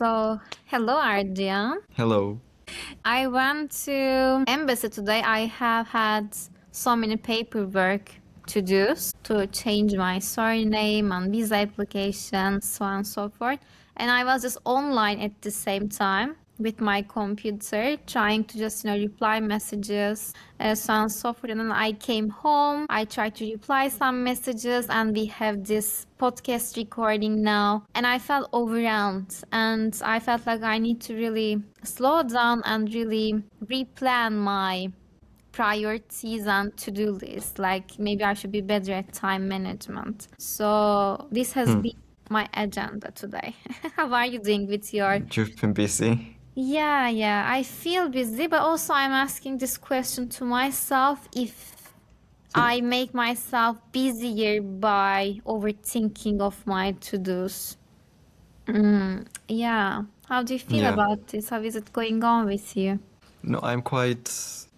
So, hello, Ardian. Hello. I went to embassy today. I have had so many paperwork to do to change my surname and visa application, so on and so forth. And I was just online at the same time with my computer, trying to just reply messages, so on and so forth. And then I came home. I tried to reply some messages, and we have this podcast recording now. And I felt overwhelmed, and I felt like I need to really slow down and really replan my priorities and to-do list. Like maybe I should be better at time management. So this has been my agenda today. How are you doing with your... You've been busy. Yeah, I feel busy, but also I'm asking this question to myself if I make myself busier by overthinking of my to-dos. Yeah. How do you feel Yeah. about this? How is it going on with you? No, I'm quite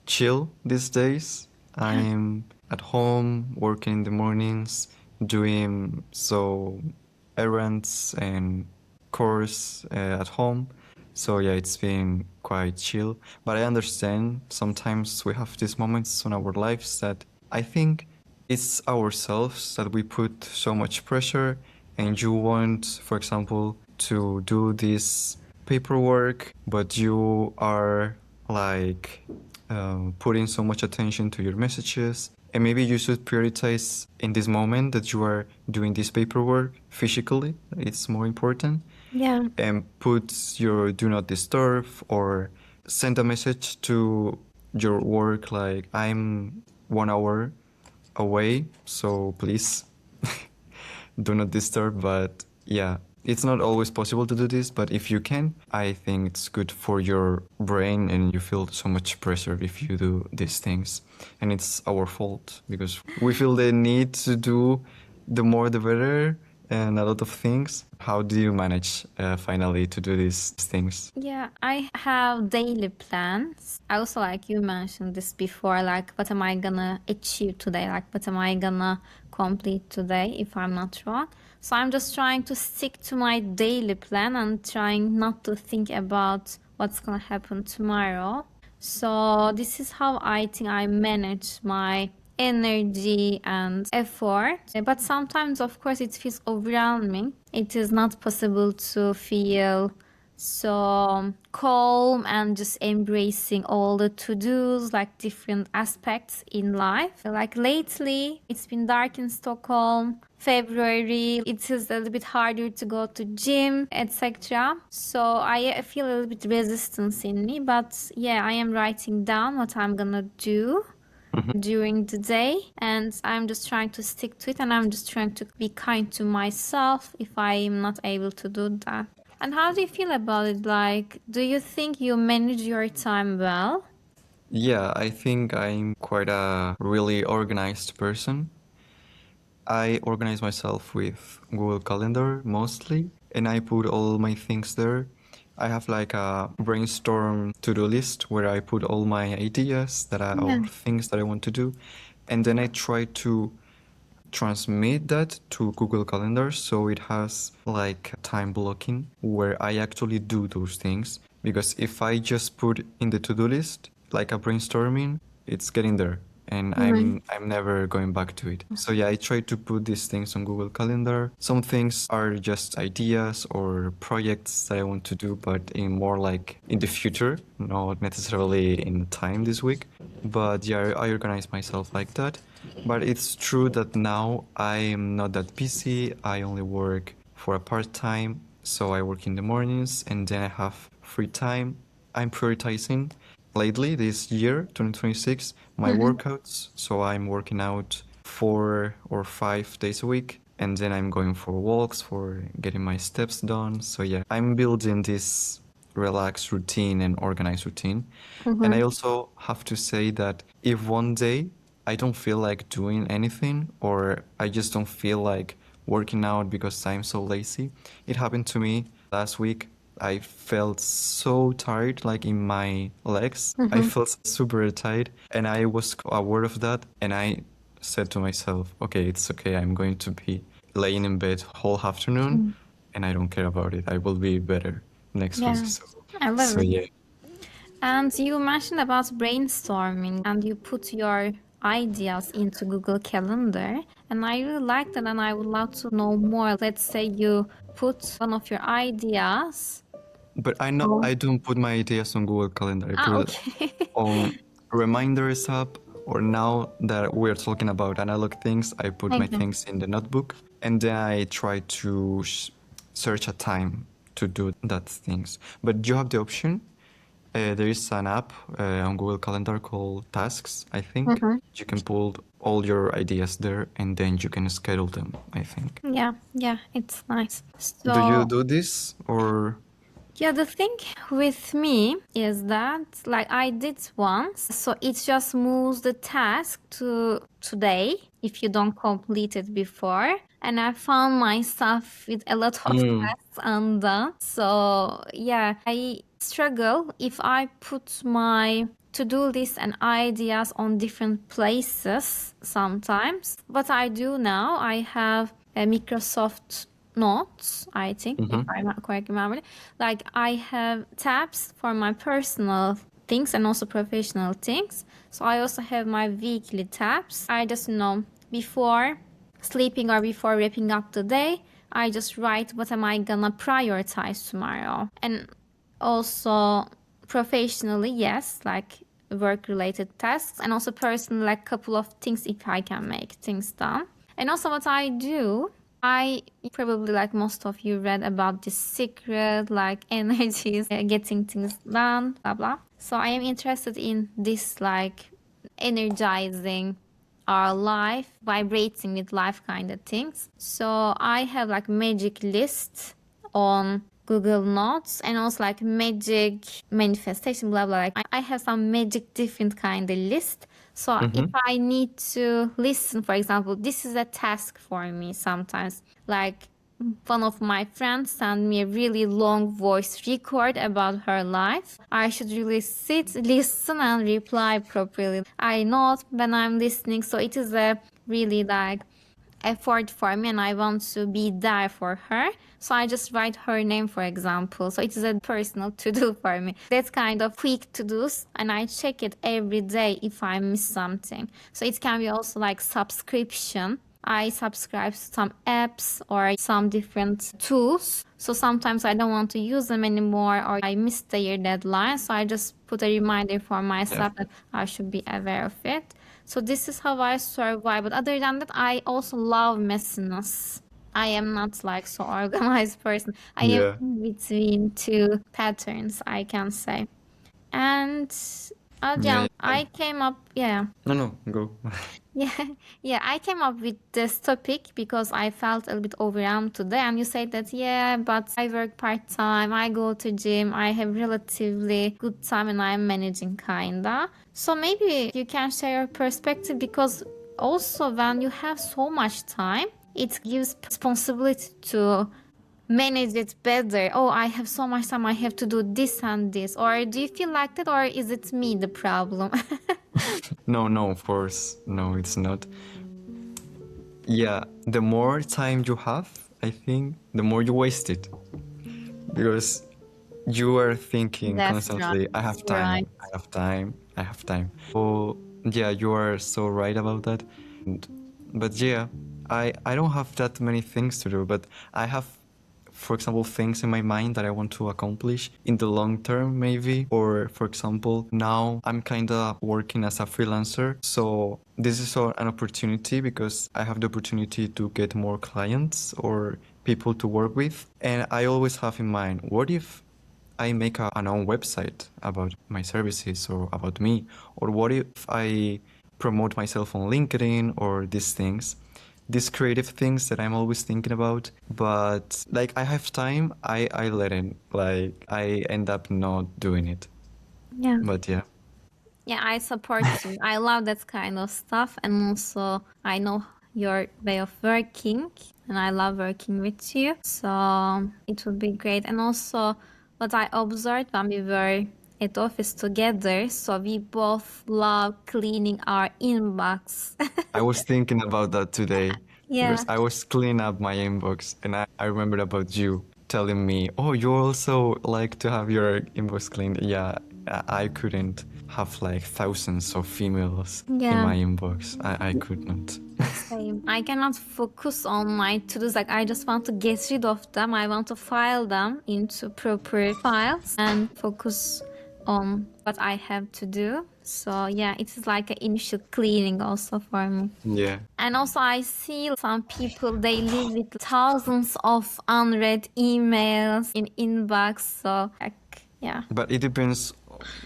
chill these days. I'm at home working in the mornings, doing errands and chores at home. So yeah, it's been quite chill. But I understand sometimes we have these moments in our lives that I think it's ourselves that we put so much pressure, and you want, for example, to do this paperwork, but you are like putting so much attention to your messages. And maybe you should prioritize in this moment that you are doing this paperwork physically. It's more important. Yeah. And put your do not disturb or send a message to your work like I'm 1 hour away, so please do not disturb. But yeah, it's not always possible to do this, but if you can, I think it's good for your brain, and you feel so much pressure if you do these things. And it's our fault because we feel the need to do the more the better and a lot of things. How do you manage finally to do these things? Yeah, I have daily plans. I also, like you mentioned this before, like what am I gonna achieve today? Like what am I gonna complete today if I'm not wrong? So I'm just trying to stick to my daily plan and trying not to think about what's gonna happen tomorrow. So this is how I think I manage my energy and effort. But sometimes, of course, it feels overwhelming. It is not possible to feel so calm and just embracing all the to-dos, like different aspects in life. Like lately, it's been dark in Stockholm. February, it is a little bit harder to go to gym, etc. So I feel a little bit resistance in me, but yeah, I am writing down what I'm gonna do during the day, and I'm just trying to stick to it, and I'm just trying to be kind to myself if I am not able to do that. And how do you feel about it? Like, do you think you manage your time well? Yeah, I think I'm quite a really organized person. I organize myself with Google Calendar mostly, and I put all my things there. I have like a brainstorm to-do list where I put all my ideas or things that I want to do, and then I try to transmit that to Google Calendar so it has like time blocking where I actually do those things. Because if I just put in the to-do list like a brainstorming, it's getting there and I'm never going back to it. So yeah, I try to put these things on Google Calendar. Some things are just ideas or projects that I want to do, but in more like in the future, not necessarily in time this week. But yeah, I organize myself like that. But it's true that now I am not that busy. I only work for a part-time, so I work in the mornings and then I have free time. I'm prioritizing lately this year, 2026, my workouts. So I'm working out 4 or 5 days a week, and then I'm going for walks for getting my steps done. So yeah, I'm building this relaxed routine and organized routine. And I also have to say that if one day I don't feel like doing anything, or I just don't feel like working out because I'm so lazy. It happened to me last week. I felt so tired, like in my legs. I felt super tired, and I was aware of that. And I said to myself, okay, it's okay. I'm going to be laying in bed whole afternoon, and I don't care about it. I will be better. next week. Yeah, I love So it. yeah. And you mentioned about brainstorming and you put your ideas into Google Calendar. And I really like that and I would love to know more. Let's say you put one of your ideas. But Oh. I don't put my ideas on Google Calendar. I Ah, put it okay. on reminders app, or now that we're talking about analog things, I put my Okay. things in the notebook, and then I try to search a time to do that things. But you have the option. There is an app on Google Calendar called Tasks, I think. Mhm. You can pull all your ideas there, and then you can schedule them, I think. Yeah, yeah, it's nice. Do you So do this, or? yeah, the thing with me is that like I did once, so it just moves the task to today if you don't complete it before. And I found myself with a lot of Mm. tasks undone. So yeah, I struggle if I put my to-do list and ideas on different places sometimes. What I do now, I have a Microsoft Notes, I think, if Mm-hmm. I'm not correct remember. Like I have tabs for my personal things and also professional things. So I also have my weekly tabs. I just know before sleeping or before wrapping up the day, I just write what am I gonna prioritize tomorrow. And also professionally, yes, like work related tasks and also personally like couple of things if I can make things done. And also what I do, I probably like most of you read about this secret like energies getting things done, blah blah. So I am interested in this like energizing our life, vibrating with life kind of things. So I have like magic list on Google Notes and also like magic manifestation, blah blah. Like I have some magic different kind of list. So if Mm-hmm. I need to listen, for example, this is a task for me sometimes. Like one of my friends sent me a really long voice record about her life. I should really sit, listen, and reply properly. I know when I'm listening, so it is a really like effort for me and I want to be there for her. So I just write her name, for example. So it is a personal to do for me. That's kind of quick to dos and I check it every day if I miss something. So it can be also like subscription. I subscribe to some apps or some different tools. So sometimes I don't want to use them anymore or I missed their deadline. So I just put a reminder for Yeah. myself that I should be aware of it. So this is how I survive. But other than that, I also love messiness. I am not like so organized person. I am Yeah. in between two patterns, I can say. And Yeah. Adrian, I came up, yeah. No, no, go. Yeah, yeah, I came up with this topic because I felt a little bit overwhelmed today. And you said that, yeah, but I work part-time, I go to gym, I have relatively good time and I'm managing kinda. So maybe you can share your perspective because also when you have so much time, it gives responsibility to manage it better. Oh, I have so much time, I have to do this and this. Or do you feel like that or is it me the problem? No, no, of course. No, it's not. Yeah, the more time you have, I think, the more you waste it. Because you are thinking That's right. constantly, I have time, Right. I have time, I have time. So, yeah, you are so right about that. And, but yeah, I don't have that many things to do, but I have, for example, things in my mind that I want to accomplish in the long term, maybe. Or, for example, now I'm kind of working as a freelancer. So, this is an opportunity because I have the opportunity to get more clients or people to work with. And I always have in mind, what if I make an own website about my services or about me? Or what if I promote myself on LinkedIn or these things? These creative things that I'm always thinking about, but like I have time, I let it. Like I end up not doing it. Yeah. But yeah. Yeah, I support you. I love that kind of stuff. And also, I know your way of working, and I love working with you. So it would be great. And also, what I observed when we were at office together, so we both love cleaning our inbox. I was thinking about that today Yeah. because I was cleaning up my inbox and I remembered about you. telling me, "Oh, you also like to have your inbox cleaned." Yeah, I couldn't have like thousands of females in Yeah. my inbox. I could not. Same. I cannot focus on my to-dos. Like I just want to get rid of them. I want to file them into proper files and focus on what I have to do. So yeah, it is like an initial cleaning also for me. Yeah. And also I see some people, they live with thousands of unread emails in inbox. So like, yeah, But it depends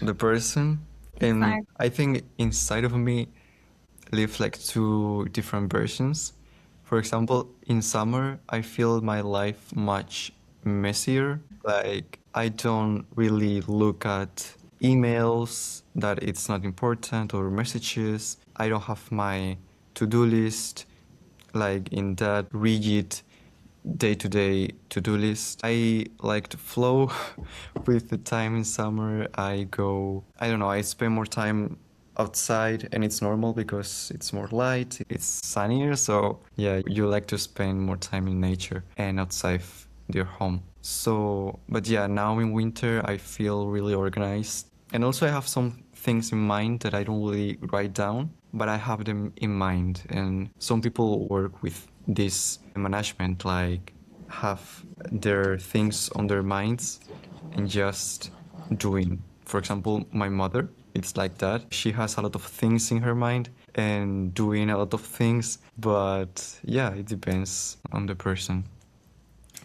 on the person. And exactly. I think inside of me live like two different versions. For example, in summer, I feel my life much messier. Like I don't really look at emails that it's not important or messages. I don't have my to-do list like in that rigid day-to-day to-do list. I like to flow with the time in summer. I don't know, I spend more time outside and it's normal because it's more light, it's sunnier. So yeah, you like to spend more time in nature and outside your home. So, but yeah, now in winter, I feel really organized. And also I have some things in mind that I don't really write down, but I have them in mind. And some people work with this management, like have their things on their minds and just doing. For example, my mother, it's like that. She has a lot of things in her mind and doing a lot of things, but yeah, it depends on the person.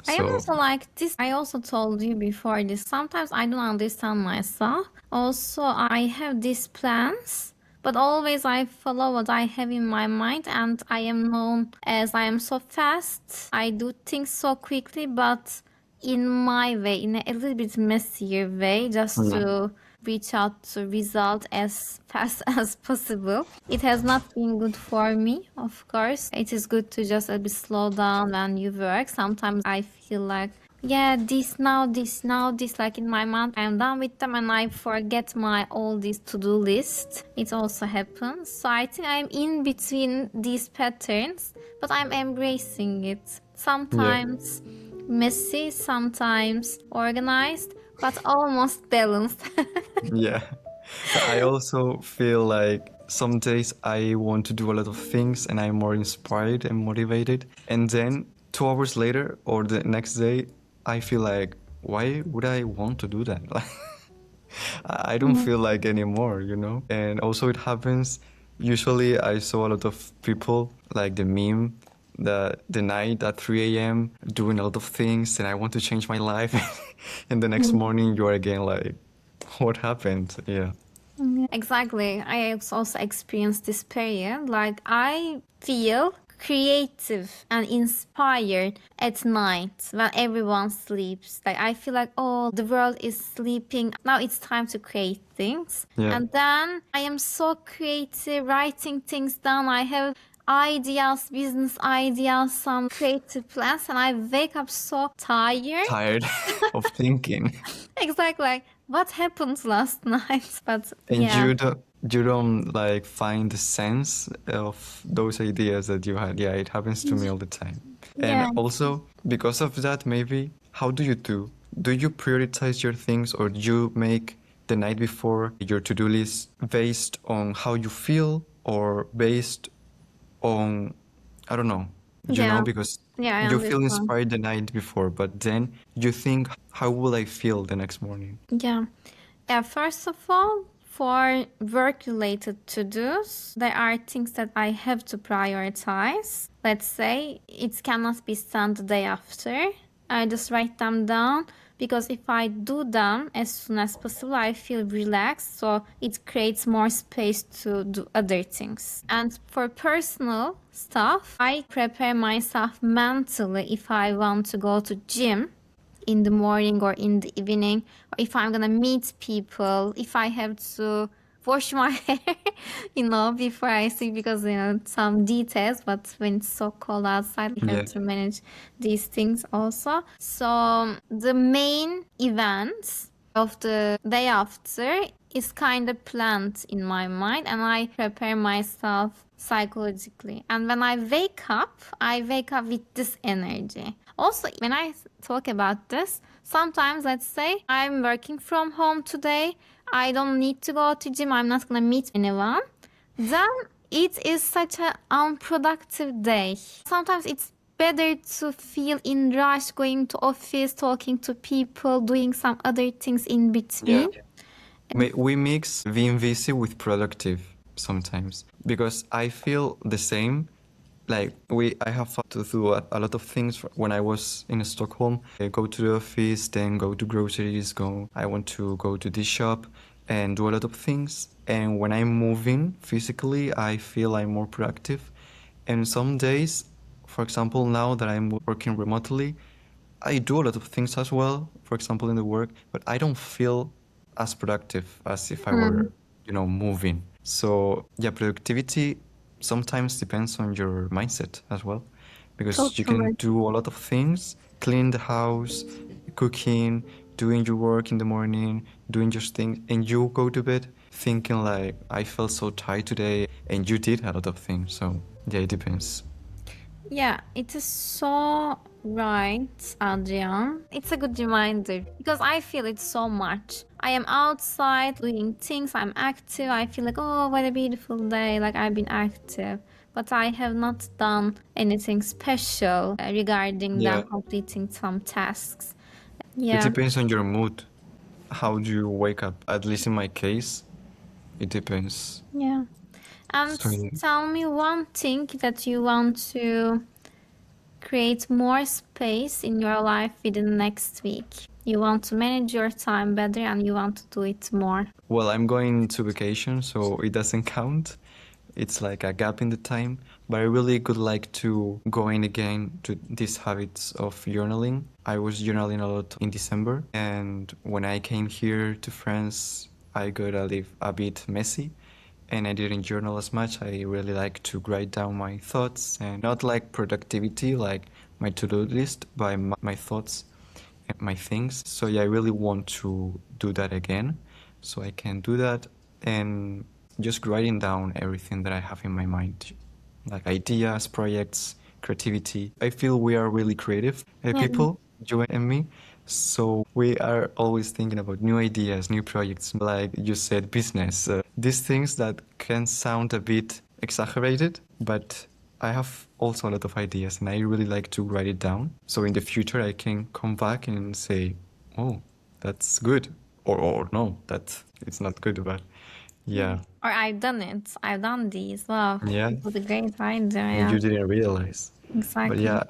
I am So, also like this. I also told you before this. Sometimes I don't understand myself. Also, I have these plans, but always I follow what I have in my mind, and I am known as I am so fast. I do things so quickly, but in my way, in a little bit messier way, just yeah. to reach out to result as fast as possible. It has not been good for me, of course. It is good to just a bit slow down when you work. Sometimes I feel like, yeah, this now, this, like in my mind, I'm done with them and I forget my all this to-do list. It also happens. So I think I'm in between these patterns, but I'm embracing it. Yeah. Sometimes messy, sometimes organized, but almost balanced. Yeah. But I also feel like some days I want to do a lot of things and I'm more inspired and motivated. And then 2 hours later or the next day, I feel like, why would I want to do that? Like, I don't Mhm. feel like anymore, you know? And also it happens. Usually I saw a lot of people like the meme, the night at 3 a.m. doing a lot of things and I want to change my life. And the next morning you're again like, what happened? Yeah. Yeah. Exactly. I also experienced this period. Like I feel creative and inspired at night when everyone sleeps. Like I feel like, oh, the world is sleeping. Now it's time to create things. Yeah. And then I am so creative, writing things down. I have ideas, business ideas, some creative plans, and I wake up so tired. Tired of thinking. Exactly. Like, what happened last night? But And yeah. you don't like find the sense of those ideas that you had. Yeah, it happens to me all the time. And Yeah. also because of that, maybe how do you do? Do you prioritize your things or do you make the night before your to-do list based on how you feel or based on, I don't know, Yeah. because Yeah, I you feel understand. inspired the night before, but then you think, how will I feel the next morning? Yeah. Yeah, first of all, for work related to dos, there are things that I have to prioritize. Let's say it cannot be sent the day after. I just write them down because if I do them as soon as possible, I feel relaxed. So it creates more space to do other things. And for personal stuff, I prepare myself mentally if I want to go to gym in the morning or in the evening, or if I'm gonna meet people, if I have to wash my hair, before I sleep because some details, but when it's so cold outside, we have Yeah. to manage these things also. So the main events of the day after is kind of planned in my mind and I prepare myself psychologically. And when I wake up with this energy. Also, when I talk about this, sometimes let's say I'm working from home today, I don't need to go to gym, I'm not gonna meet anyone, then it is such an unproductive day. Sometimes it's better to feel in rush, going to office, talking to people, doing some other things in Yeah. between. We mix being busy with productive sometimes because I feel the same. Like I have to do a lot of things when I was in Stockholm. I go to the office, then go to groceries. I want to go to this shop and do a lot of things. And when I'm moving physically, I feel I'm more productive. And some days, for example, now that I'm working remotely, I do a lot of things as well, for example, in the work, but I don't feel as productive as if I were, moving. So, yeah, productivity sometimes depends on your mindset as well, because you can Totally. do a lot of things, clean the house, cooking, doing your work in the morning, doing your things, and you go to bed thinking like, I felt so tired today, and you did a lot of things. So, yeah, it depends. Yeah, it is so right, Adrian. It's a good reminder because I feel it so much. I am outside doing things, I'm active. I feel like, oh, what a beautiful day. Like I've been active, but I have not done anything special regarding Yeah. them completing some tasks. It Yeah. depends on your mood. How do you wake up? At least in my case, it depends. Yeah. And So yeah. tell me one thing that you want to create more space in your life within next week. You want to manage your time better and you want to do it more. Well, I'm going to vacation, so it doesn't count. It's like a gap in the time, but I really would like to go in again to these habits of journaling. I was journaling a lot in December, and when I came here to France, I got a live a bit messy, and I didn't journal as much. I really like to write down my thoughts and not like productivity, like my to-do list, but my thoughts and my things. So yeah, I really want to do that again, so I can do that and just writing down everything that I have in my mind, like ideas, projects, creativity. I feel we are really creative Yeah. people, you and me. So we are always thinking about new ideas, new projects, like you said, business. These things that can sound a bit exaggerated, but I have also a lot of ideas and I really like to write it down. So in the future, I can come back and say, oh, that's good. Or no, it's not good, but yeah. Or I've done it. I've done these. Wow. Yeah. It was a great idea. And Yeah. you didn't realize. But Exactly. yeah,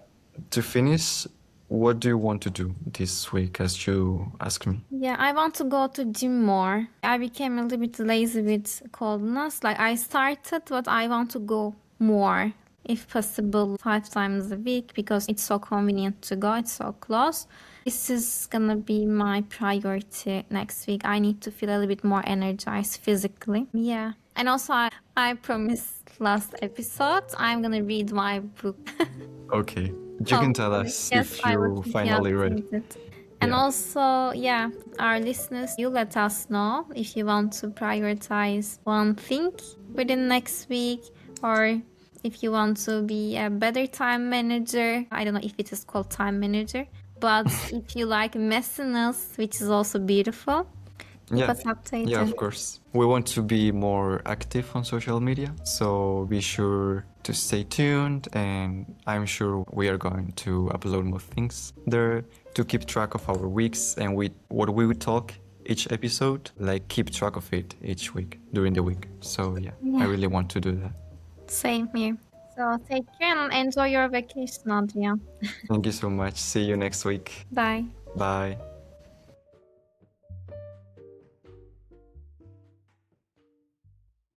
to finish, what do you want to do this week as you asked me? Yeah, I want to go to gym more. I became a little bit lazy with coldness. Like I started, but I want to go more, if possible, 5 times a week because it's so convenient to go. It's so close. This is gonna be my priority next week. I need to feel a little bit more energized physically. Yeah. And also, I promised last episode I'm gonna read my book. Okay. You can tell Hopefully. us Yes, if I will you keep you finally read. updated. And Yeah. also, yeah, our listeners, you let us know if you want to prioritize one thing within next week or if you want to be a better time manager. I don't know if it is called time manager, but if you like messiness, which is also beautiful, keep Yeah. us Yeah, updated. of course. We want to be more active on social media, so be sure to stay tuned, and I'm sure we are going to upload more things there to keep track of our weeks and what we would talk each episode, like keep track of it each week during the week. So yeah, I Yeah, really want to do that. same here. So take care and enjoy your vacation, Adrian. Thank you so much. See you next week. Bye. Bye.